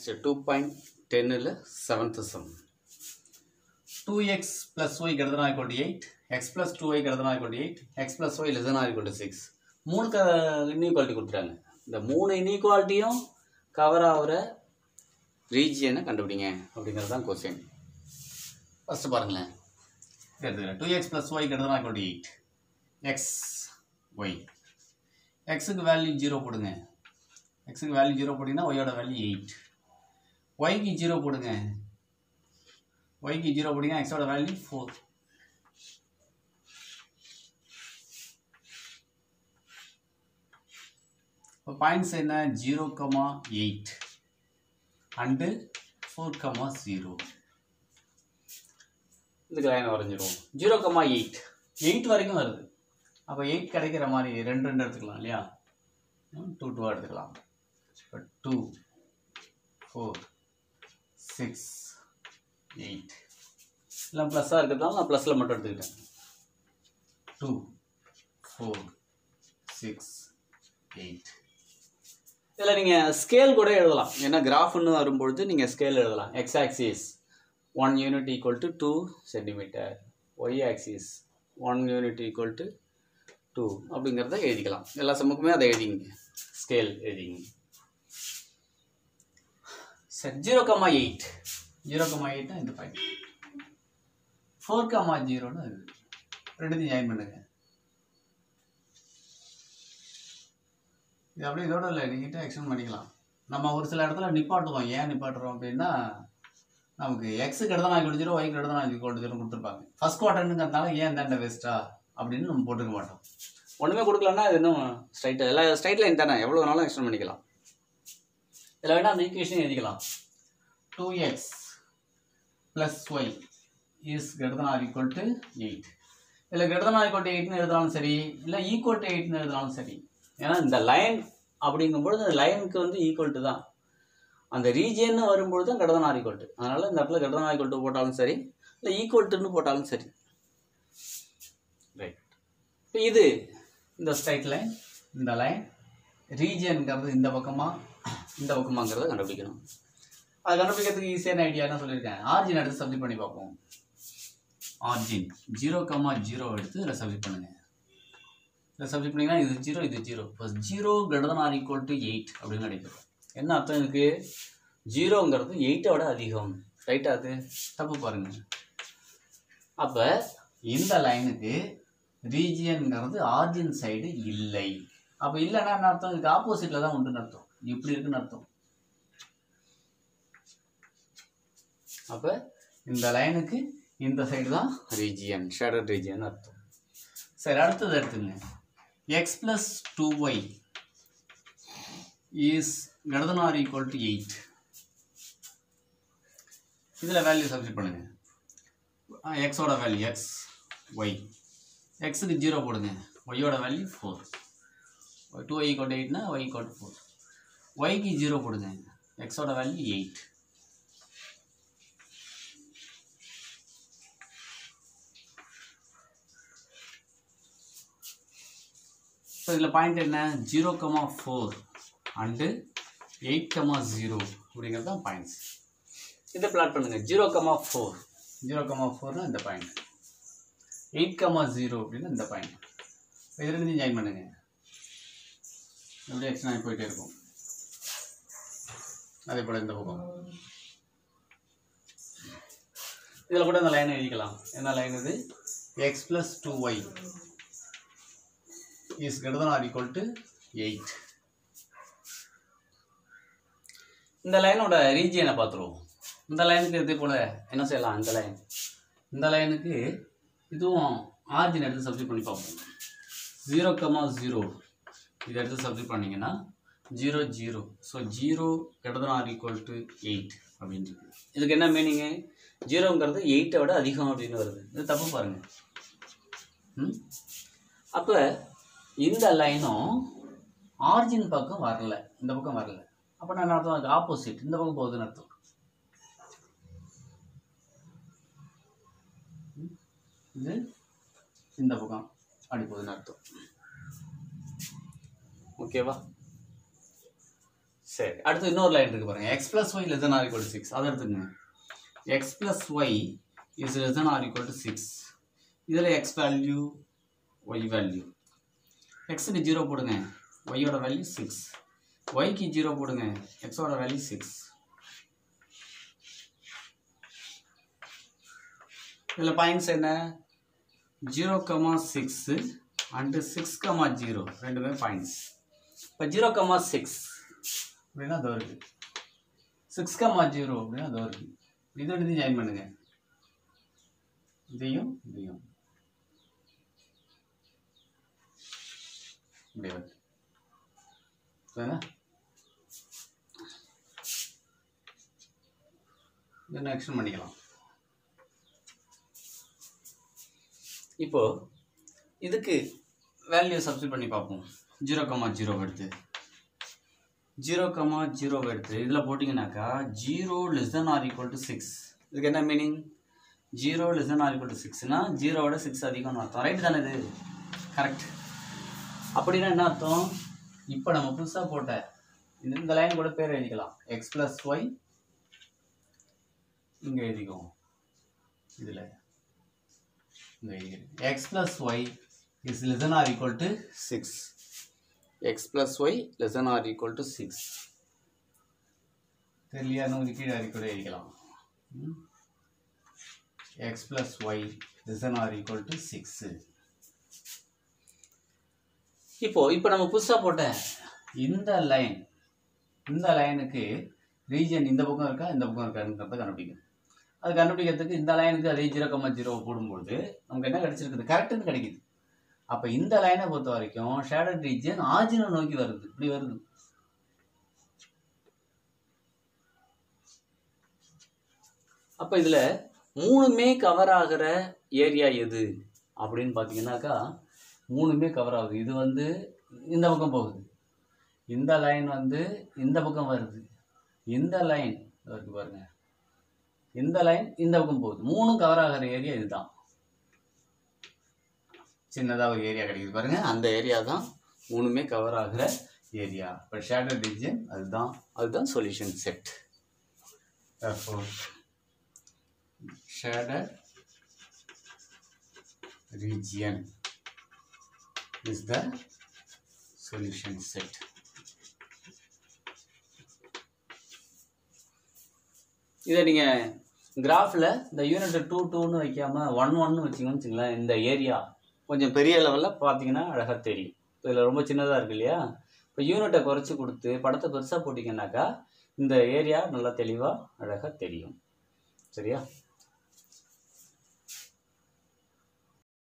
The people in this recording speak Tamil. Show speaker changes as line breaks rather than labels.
So 2.10 is 7th sum. 2x plus y greater than or equal to 8, x plus 2y greater than or equal to 8, x plus y less than or equal to 6. மூணுக்கு இன்இக்வாலிட்டி கொடுத்துட்டாங்க. இந்த மூணு இன்இக்வாலிட்டியும் கவர் ஆகிற ரீஜியனை கண்டுபிடிங்க அப்படிங்கிறது தான் கொஸ்டின். ஃபர்ஸ்ட் பாருங்களேன், எடுத்துக்கிறேன் 2x plus y greater than or equal to 8, x y. xக்கு value 0 போடுங்க. xக்கு வேல்யூ 0 போட்டிங்கன்னா y ஓட வேல்யூ 8. yக்கு 0 போடுங்க. yக்கு 0 போட்டிங்கன்னா x ஓட வேல்யூ 4. இப்போ பாயிண்ட்ஸ் என்ன, 0,8 அண்டு 4,0. இதுக்கு லைன் வரைஞ்சிரும். 0,8 8 வரைக்கும் வருது. அப்போ 8 கிடைக்கிற மாதிரி ரெண்டு எடுத்துக்கலாம் இல்லையா, 2 2 எடுத்துக்கலாம். இப்போ 2 4 6 8 எல்லாம் ப்ளஸ்ஸாக இருக்கிறதால நான் ப்ளஸில் மட்டும் எடுத்துக்கிட்டேன். 2 4 6 8. இதில் நீங்கள் ஸ்கேல் கூட எழுதலாம். ஏன்னா கிராஃப்னு வரும்பொழுது நீங்கள் ஸ்கேல் எழுதலாம். X axis 1 unit equal to 2 centimetre, Y axis 1 unit equal to 2 அப்படிங்கிறத எழுதிக்கலாம். எல்லா சமக்குமே அதை எழுதிங்க, ஸ்கேல் எழுதிங்க. சரி, 0,8 0,8 இந்த பாயிண்ட், 4,0ன்னு ரெண்டுத்தையும் ஜாயின் பண்ணுங்க. இது அப்படியே இதோட இல்லை, நீங்கிட்ட எக்ஸ்டெண்ட் பண்ணிக்கலாம். நம்ம ஒரு சில இடத்துல நிப்பாட்டுவோம். ஏன் நிப்பாட்டுறோம் அப்படின்னா, நமக்கு எக்ஸுக்கு எடுத்து நான் கொடுத்துரும், ஒய்க்கு எடுத்து நான் கொடுத்துரும் கொடுத்துருப்பாங்க. ஃபர்ஸ்ட் குவார்டர்னுங்கிறதுனால ஏன் தாண்டா வேஸ்ட்டா அப்படின்னு நம்ம போட்டுக்க மாட்டோம். ஒன்றுமே கொடுக்கலன்னா இது இன்னும் ஸ்ட்ரைட்டாக எல்லா ஸ்ட்ரைட் லைன் தானே, எவ்வளோ வேணாலும் எக்ஸ்டெண்ட் பண்ணிக்கலாம். இதில் வேணால் அந்த ஈக்குவேஷன் எழுதிக்கலாம். 2x plus y is greater than or equal to 8. இல்லை greater than or equal to 8ன்னு எழுதினாலும் சரி, இல்லை ஈக்குவல் டு 8ன்னு எழுதினாலும் சரி. ஏன்னா இந்த லைன் அப்படிங்கும்பொழுது அந்த லைனுக்கு வந்து ஈக்குவல் டு தான். அந்த ரீஜியன்னு வரும்பொழுது தான் greater than or equal to. அதனால் இந்த இடத்துல greater than or equal to போட்டாலும் சரி, இல்லை ஈக்குவல் டுன்னு போட்டாலும் சரி. ரைட், இப்போ இது இந்த ஸ்ட்ரைட் லைன், இந்த லைன் ரீஜியனுங்கிறது இந்த பக்கமாங்கிறத கண்டுபிடிக்கணும். அதை கண்டுபிடிக்கிறதுக்கு ஈஸியான ஐடியா என்ன சொல்லியிருக்கேன், ஆர்ஜின் எடுத்து சப்ஜெக்ட் பண்ணி பார்ப்போம். ஆர்ஜின் 0,0 எடுத்து இதில் சப்ஜெக்ட் பண்ணுங்க. இதில் சப்ஜெக்ட் பண்ணிங்கன்னா இது 0 இது 0. இப்போ 0 greater than or equal to 8 அப்படின்னு கிடைக்கும். என்ன அர்த்தம் இதுக்கு, 0ங்கிறது 8ஓட அதிகம். ரைட்டா, அது தப்பு பாருங்க. அப்போ இந்த லைனுக்கு ரீஜியன்ங்கிறது ஆர்ஜின் சைடு இல்லை. அப்போ இல்லைன்னா என்ன அர்த்தம், இதுக்கு ஆப்போசிட்டில் தான் உண்டுன்னு அர்த்தம், இப்படி இருக்குன்னு அர்த்தம். அப்போ இந்த லைனுக்கு இந்த சைடு தான் ரீஜியன், ஷேடட் ரீஜியன் அர்த்தம். சரி, அடுத்தது எடுத்துங்க. x plus 2y is greater than or equal to 8. இதில் வேல்யூ சப்ஸ்டிட் பண்ணுங்க. எக்ஸோட வேல்யூ x, y. எக்ஸுக்கு 0 போடுங்க, ஒய்யோட value 4. 2y equal to 8னா y equal to 4. yக்கு 0 போடுங்க, எக்ஸோட வேல்யூ 8. ஸோ இதில் பாயிண்ட் என்ன, 0,4 அண்டு 8,0 அப்படிங்கிறது தான் பாயிண்ட்ஸ். இதை பிளாட் பண்ணுங்கள். 0,4 இந்த பாயிண்ட், 8,0 அப்படின்னு இந்த பாயிண்ட். இது ரெண்டு ஜாயின் பண்ணுங்க. எப்படி எக்ஸ்ட்ரா போயிட்டே இருக்கும். அதே போல் இந்த பக்கம் இதில் கூட இந்த லைனை எழுதிக்கலாம். என்ன லைன் இது, x plus 2y is greater than or equal to 8. இந்த லைனோட ரீஜியனை பார்த்துருவோம். இந்த லைனுக்கு இதே போல் என்ன செய்யலாம், இந்த லைனுக்கு இதுவும் ஆர்ஜின் எடுத்து சப்ஸ்டிட் பண்ணி பார்ப்போம். 0,0 இதை எடுத்து சப்ஸ்டிட் பண்ணிங்கன்னா 0 0. So 0 greater than or equal to 8 அப்படின்ட்டு. இதுக்கு என்ன மீனிங்கு, 0ங்கிறது 8ஐ விட அதிகம் அப்படின்னு வருது. இது தப்பு பாருங்கள். அப்போ இந்த லைனும் ஆர்ஜின் பக்கம் வரல, இந்த பக்கம் வரல. அப்போ நான் அர்த்தம், அதுக்கு ஆப்போசிட் இந்த பக்கம் போகுதுன்னு அர்த்தம். இது இந்த பக்கம் அப்படி போகுதுன்னு அர்த்தம். ஓகேவா? சரி, அடுத்து இன்னொரு லைன் இருக்கு பாருங்க. x plus y less than or equal to 6. அதை எடுத்துங்க. x plus y is less than or equal to 6. இதில் x வேல்யூ y வேல்யூ. xக்கு 0 போடுங்க, y ஓட வேல்யூ 6. yக்கு 0 போடுங்க, x ஓட வேல்யூ 6. இதில் பாயிண்ட்ஸ் என்ன? 0,6 and 6,0 ரெண்டுமே பாயிண்ட்ஸ். இப்போ 0,6 அப்படின்னா அதோ இருக்கு, 6,0 அப்படின்னா அதோ இருக்கு. இதை எடுத்து ஜாயின் பண்ணுங்க, இதையும் இதையும் இப்படி வருது. இதை எக்ஸ்டெண்ட் பண்ணிக்கலாம். இப்போ இதுக்கு வேல்யூ சப்ஸ்டிட் பண்ணி பார்ப்போம். 0,0 எடுத்து 0,0 எடுத்து இதில் போட்டிங்கனாக்கா 0 less than or equal to 6. இதுக்கு என்ன meaning? 0 less than or equal to 6னா 0வோட 6 அதிகம்னு அர்த்தம். ரைட் தானே? இது கரெக்ட். அப்படின்னா என்ன அர்த்தம்? இப்போ நம்ம புதுசாக போட்ட இந்த லைன் கூட பேர் எழுதிக்கலாம். x plus y இங்கே எழுதிக்குவோம். இதில் இங்கே எழுதிக்கிறேன். x plus y is less than or equal to 6. x plus y less than or equal to 6. தெரியலையா? நம்ம கீழே கூட எழுதிக்கலாம். x plus y less than or equal to 6. இப்போ நம்ம புதுசாக போட்ட இந்த லைனுக்கு ரீஜன் இந்த பக்கம் இருக்கா இந்த பக்கம் இருக்கான்றத கண்டுபிடிக்கும். அது கண்டுபிடிக்கிறதுக்கு இந்த லைனுக்கு அதே 0,0 போடும்போது நமக்கு என்ன கிடைச்சிருக்குது? கரெக்டுன்னு கிடைக்குது. அப்போ இந்த லைனை பொறுத்த வரைக்கும் ஷேடட் ரீஜன் ஆரிஜினை நோக்கி வருது, இப்படி வருது. அப்போ இதில் மூணுமே கவர் ஆகிற ஏரியா எது அப்படின்னு பார்த்தீங்கன்னாக்கா, மூணுமே கவர் ஆகுது. இது வந்து இந்த பக்கம் போகுது, இந்த லைன் வந்து இந்த பக்கம் வருது, இந்த லைன் இருக்கு பாருங்க, இந்த லைன் இந்த பக்கம் போகுது. மூணும் கவர் ஆகிற ஏரியா இதுதான். சின்னதாக ஒரு ஏரியா கிடைக்குது பாருங்க, அந்த ஏரியா தான் மூணுமே கவர் ஆகிற ஏரியா. இப்போ ஷேடட் ரீஜன் அதுதான் solution set. Shaded region is the solution set. இதை நீங்கள் கிராஃபில் இந்த யூனிட் 2 வைக்காமல் 1 வச்சிங்கன்னு வச்சுங்களேன், இந்த ஏரியா கொஞ்சம் பெரிய லெவலில் பார்த்தீங்கன்னா அழகாக தெரியும். இப்போ இதில் ரொம்ப சின்னதாக இருக்கு இல்லையா? இப்போ யூனிட்டை குறைச்சி கொடுத்து படத்தை பெருசாக போட்டிங்கன்னாக்கா இந்த ஏரியா நல்லா தெளிவாக அழகாக தெரியும். சரியா?